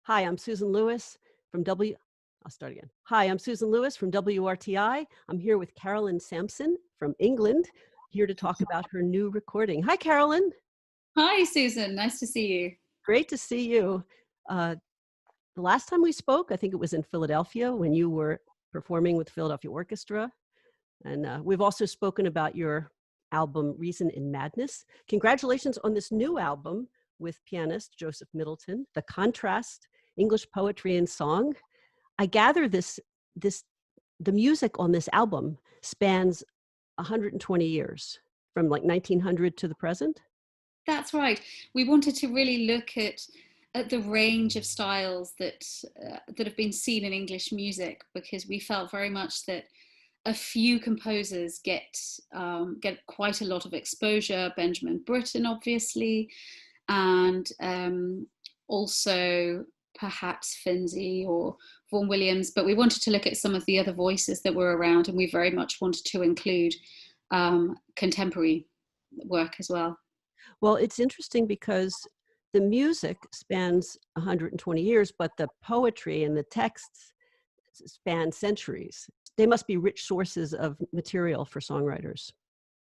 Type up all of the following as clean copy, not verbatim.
Hi, I'm Susan Lewis from W. I'll start again. Hi, I'm Susan Lewis from WRTI. I'm here with Carolyn Sampson from England, here to talk about her new recording. Hi, Carolyn. Hi, Susan. Nice to see you. Great to see you. Uh, the last time we spoke, I think it was in Philadelphia when you were performing with Philadelphia Orchestra. And we've also spoken about your album, Reason in Madness. Congratulations on this new album with pianist Joseph Middleton, The Contrast, English Poetry and Song. I gather the music on this album spans 120 years, from like 1900 to the present. That's right. We wanted to really look at the range of styles that have been seen in English music, because we felt very much that a few composers get quite a lot of exposure. Benjamin Britten, obviously, and also perhaps Finzi or Vaughan Williams. But we wanted to look at some of the other voices that were around, and we very much wanted to include contemporary work as well. Well, it's interesting because the music spans 120 years, but the poetry and the texts span centuries. They must be rich sources of material for songwriters.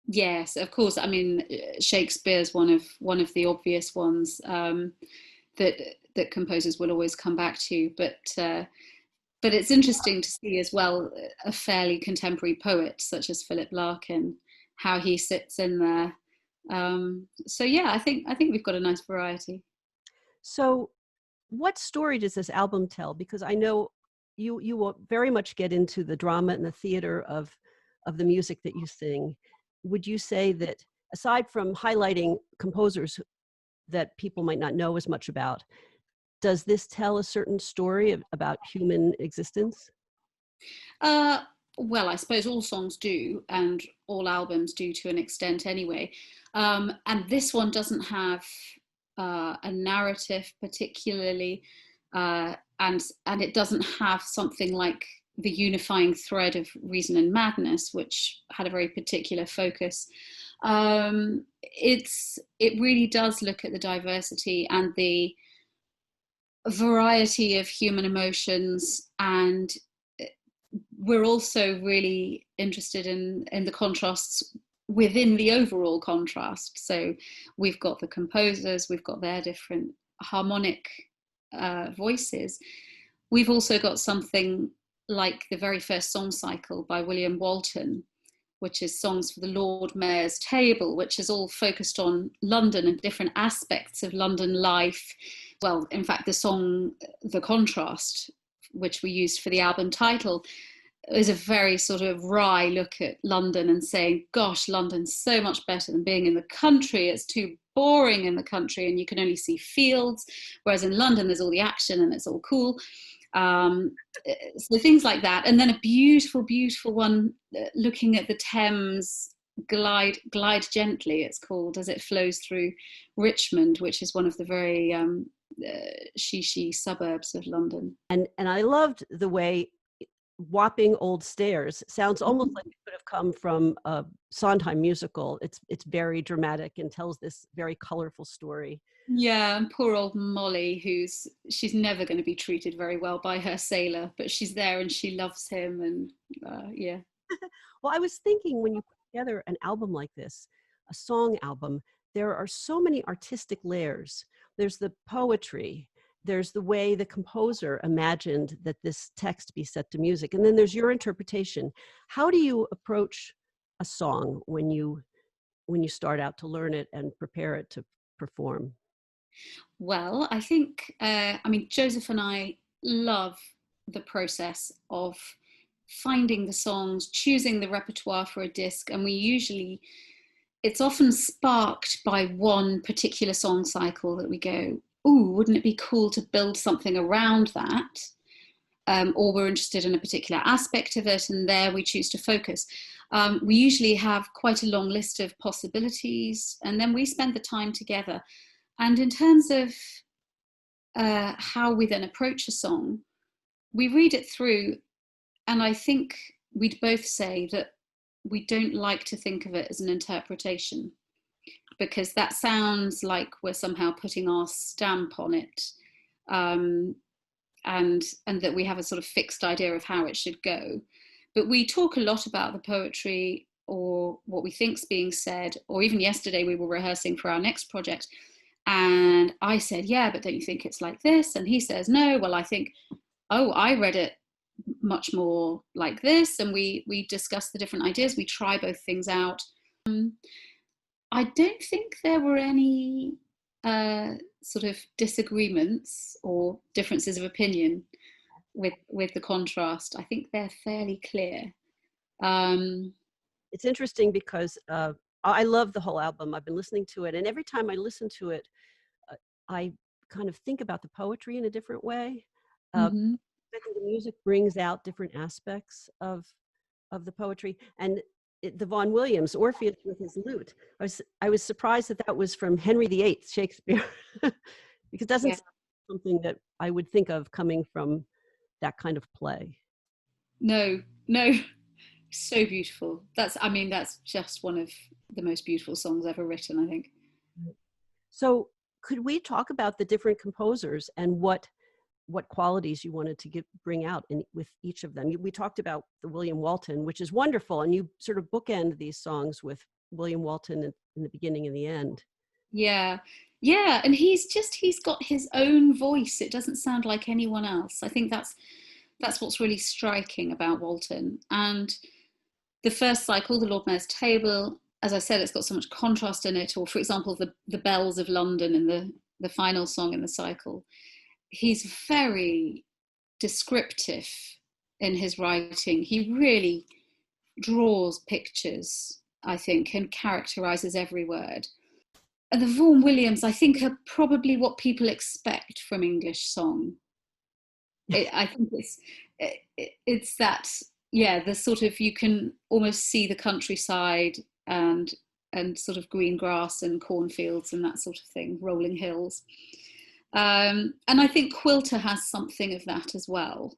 Yes, of course. I mean, Shakespeare's one of the obvious ones that composers will always come back to. But it's interesting to see as well a fairly contemporary poet such as Philip Larkin, how he sits in there. So yeah, I think we've got a nice variety. So, what story does this album tell? Because I know you will very much get into the drama and the theater of the music that you sing. Would you say that, aside from highlighting composers that people might not know as much about, does this tell a certain story about human existence? Uh, well, I suppose all songs do, and all albums do to an extent anyway. And this one doesn't have a narrative particularly, and it doesn't have something like the unifying thread of Reason and Madness, which had a very particular focus. It really does look at the diversity and the variety of human emotions, and we're also really interested in the contrasts within the overall contrast. So we've got the composers, we've got their different harmonic voices. We've also got something like the very first song cycle by William Walton, which is Songs for the Lord Mayor's Table, which is all focused on London and different aspects of London life. Well, in fact, the song The Contrast, which we used for the album title, is a very sort of wry look at London and saying, gosh, London's so much better than being in the country. It's too boring in the country and you can only see fields, whereas in London there's all the action and it's all cool. So things like that. And then a beautiful, beautiful one looking at the Thames glide gently, it's called, as it flows through Richmond, which is one of the very she suburbs of London. And I loved the way Whopping Old Stairs sounds almost like it could have come from a Sondheim musical. It's very dramatic and tells this very colorful story. Yeah, and poor old Molly, she's never going to be treated very well by her sailor, but she's there and she loves him, and yeah. Well, I was thinking, when you put together an album like this, a song album, there are so many artistic layers. There's the poetry, there's the way the composer imagined that this text be set to music, and then there's your interpretation. How do you approach a song when you start out to learn it and prepare it to perform? Well, I think, I mean, Joseph and I love the process of finding the songs, choosing the repertoire for a disc, and it's often sparked by one particular song cycle that we go, ooh, wouldn't it be cool to build something around that? Or we're interested in a particular aspect of it, and there we choose to focus. We usually have quite a long list of possibilities, and then we spend the time together. And in terms of how we then approach a song, we read it through, and I think we'd both say that we don't like to think of it as an interpretation, because that sounds like we're somehow putting our stamp on it. and that we have a sort of fixed idea of how it should go. But we talk a lot about the poetry or what we think's being said, or even yesterday we were rehearsing for our next project. And I said, yeah, but don't you think it's like this? And he says, no, well, I think, oh, I read it much more like this. And we discuss the different ideas. We try both things out. I don't think there were any sort of disagreements or differences of opinion with the contrast. I think they're fairly clear. It's interesting because I love the whole album. I've been listening to it, and every time I listen to it, I kind of think about the poetry in a different way. Mm-hmm. I think the music brings out different aspects of the poetry, and the Vaughan Williams Orpheus with his lute. I was surprised that was from Henry VIII, Shakespeare, because it doesn't sound something that I would think of coming from that kind of play. No, so beautiful. That's just one of the most beautiful songs ever written, I think. So could we talk about the different composers and what qualities you wanted to bring out with each of them? We talked about the William Walton, which is wonderful, and you sort of bookend these songs with William Walton in the beginning and the end. Yeah, and he's got his own voice. It doesn't sound like anyone else. I think that's what's really striking about Walton. And the first cycle, the Lord Mayor's Table, as I said, it's got so much contrast in it. Or, for example, the Bells of London in the final song in the cycle. He's very descriptive in his writing. He really draws pictures, I think, and characterizes every word. And the Vaughan Williams, I think, are probably what people expect from English song. I think it's that, the sort of, you can almost see the countryside and sort of green grass and cornfields and that sort of thing, rolling hills. And I think Quilter has something of that as well.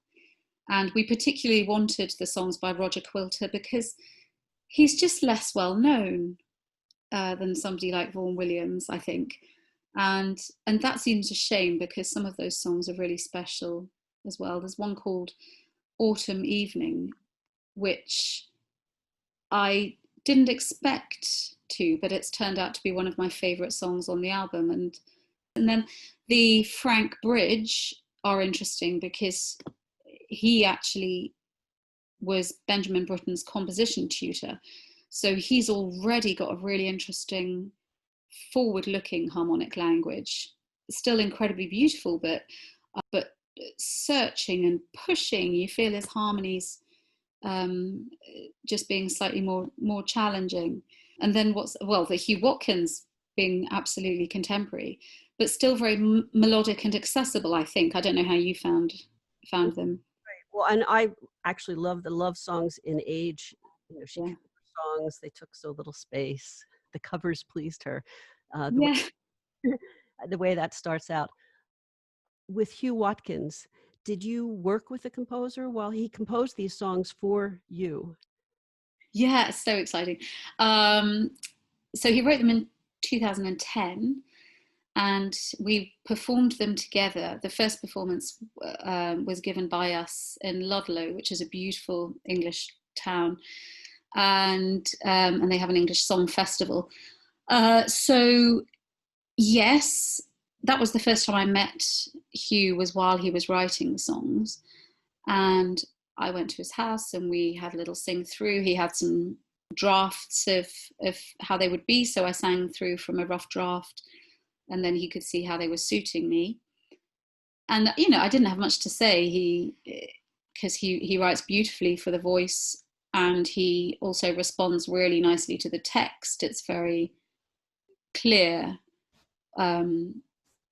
And we particularly wanted the songs by Roger Quilter because he's just less well known than somebody like Vaughan Williams, I think. And that seems a shame because some of those songs are really special as well. There's one called Autumn Evening, which I didn't expect to, but it's turned out to be one of my favourite songs on the album. And then the Frank Bridge are interesting because he actually was Benjamin Britten's composition tutor. So he's already got a really interesting forward-looking harmonic language. Still incredibly beautiful, but searching and pushing. You feel his harmonies just being slightly more challenging. And then the Huw Watkins being absolutely contemporary, but still very melodic and accessible, I think. I don't know how you found them. Right. Well, and I actually love the love songs in Age. You know, she covered songs, they took so little space. The covers pleased her. The way that starts out. With Huw Watkins, did you work with the composer while he composed these songs for you? Yeah, so exciting. So he wrote them in 2010 and we performed them together. The first performance was given by us in Ludlow, which is a beautiful English town, and they have an English song festival. So yes, that was the first time I met Huw, was while he was writing the songs. And I went to his house and we had a little sing through. He had some drafts of how they would be. So I sang through from a rough draft and then he could see how they were suiting me. And, you know, I didn't have much to say because he writes beautifully for the voice and he also responds really nicely to the text. It's very clear.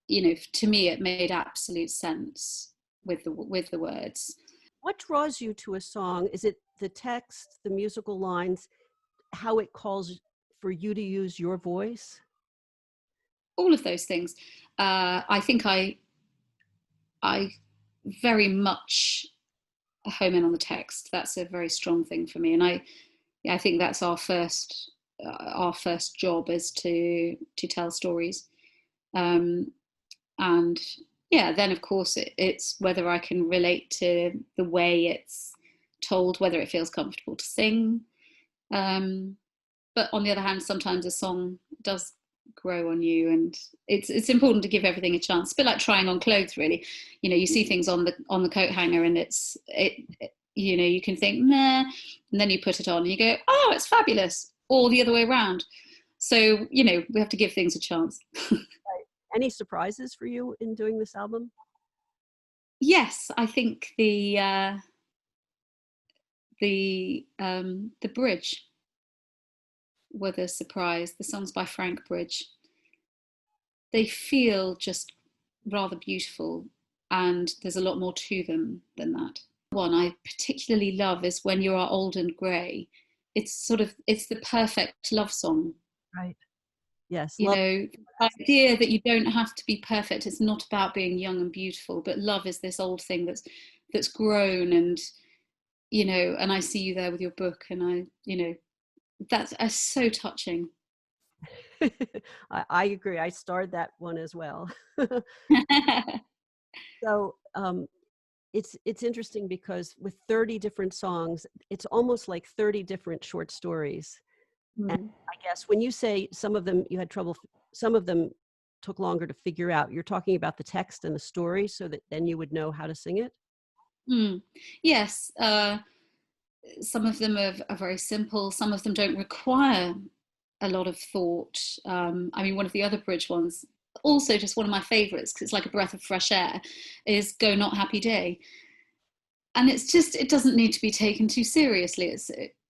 You know, to me, it made absolute sense with the words. What draws you to a song? Is it the text, the musical lines, how it calls for you to use your voice? All of those things. I think I very much home in on the text. That's a very strong thing for me, and I think that's our first job is to tell stories. And yeah, then of course it's whether I can relate to the way it's told, whether it feels comfortable to sing. But on the other hand, sometimes a song does grow on you, and it's important to give everything a chance. It's a bit like trying on clothes, really. You know, you see things on the coat hanger, and you know, you can think nah, and then you put it on and you go, oh, it's fabulous, or the other way around. So, you know, we have to give things a chance. Right. Any surprises for you in doing this album? Yes, I think the bridge were the surprise. The songs by Frank Bridge, they feel just rather beautiful, and there's a lot more to them than that. One I particularly love is When You Are Old and Grey. It's the perfect love song. Right. Yes. You Love. know, the idea that you don't have to be perfect. It's not about being young and beautiful, but love is this old thing that's grown, and you know, and I see you there with your book, and you know, that's so touching. I agree. I starred that one as well. So it's interesting because with 30 different songs, it's almost like 30 different short stories. And Mm. I guess when you say some of them you had trouble, some of them took longer to figure out, you're talking about the text and the story so that then you would know how to sing it? Mm. Yes, some of them are very simple. Some of them don't require a lot of thought. I mean, one of the other bridge ones, also just one of my favorites because it's like a breath of fresh air, is Go Not Happy Day. And it's just, it doesn't need to be taken too seriously.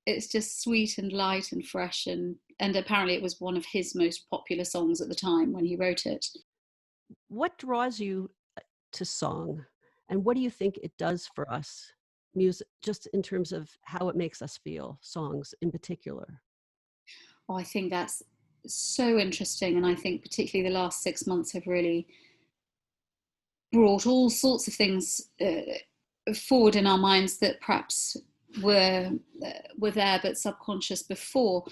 It's just sweet and light and fresh, and apparently it was one of his most popular songs at the time when he wrote it. What draws you to song, and what do you think it does for us, music, just in terms of how it makes us feel, songs in particular? Oh, I think that's so interesting, and I think particularly the last 6 months have really brought all sorts of things forward in our minds that perhaps were were there but subconscious before.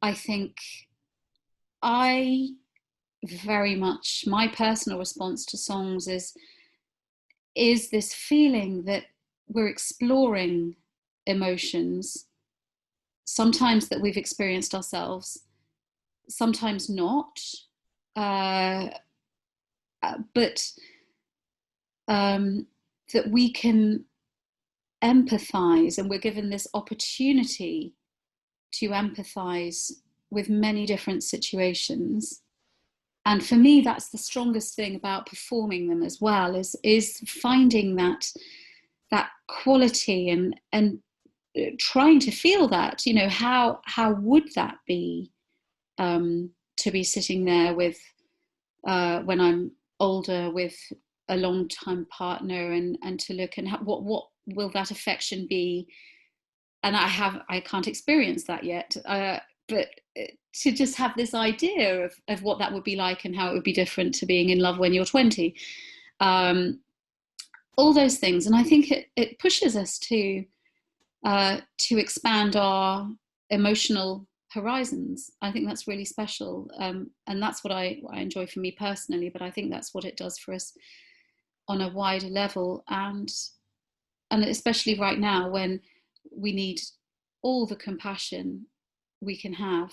I think I very much, my personal response to songs is this feeling that we're exploring emotions, sometimes that we've experienced ourselves, sometimes not, uh, but that we can empathize, and we're given this opportunity to empathize with many different situations. And for me, that's the strongest thing about performing them as well, is finding that quality, and trying to feel that, you know, how would that be, to be sitting there with when I'm older with a long time partner, and to look, and what will that affection be. And I can't experience that yet, but to just have this idea of what that would be like, and how it would be different to being in love when you're 20, all those things. And I think it pushes us to expand our emotional horizons. I think that's really special, and that's what I enjoy for me personally, but I think that's what it does for us on a wider level, and especially right now when we need all the compassion we can have,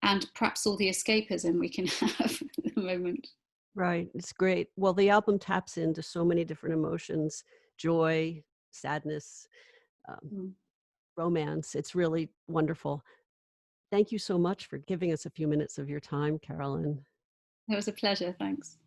and perhaps all the escapism we can have at the moment. Right, it's great. Well, the album taps into so many different emotions: joy, sadness, um, Mm. romance. It's really wonderful. Thank you so much for giving us a few minutes of your time, Carolyn. It was a pleasure. Thanks.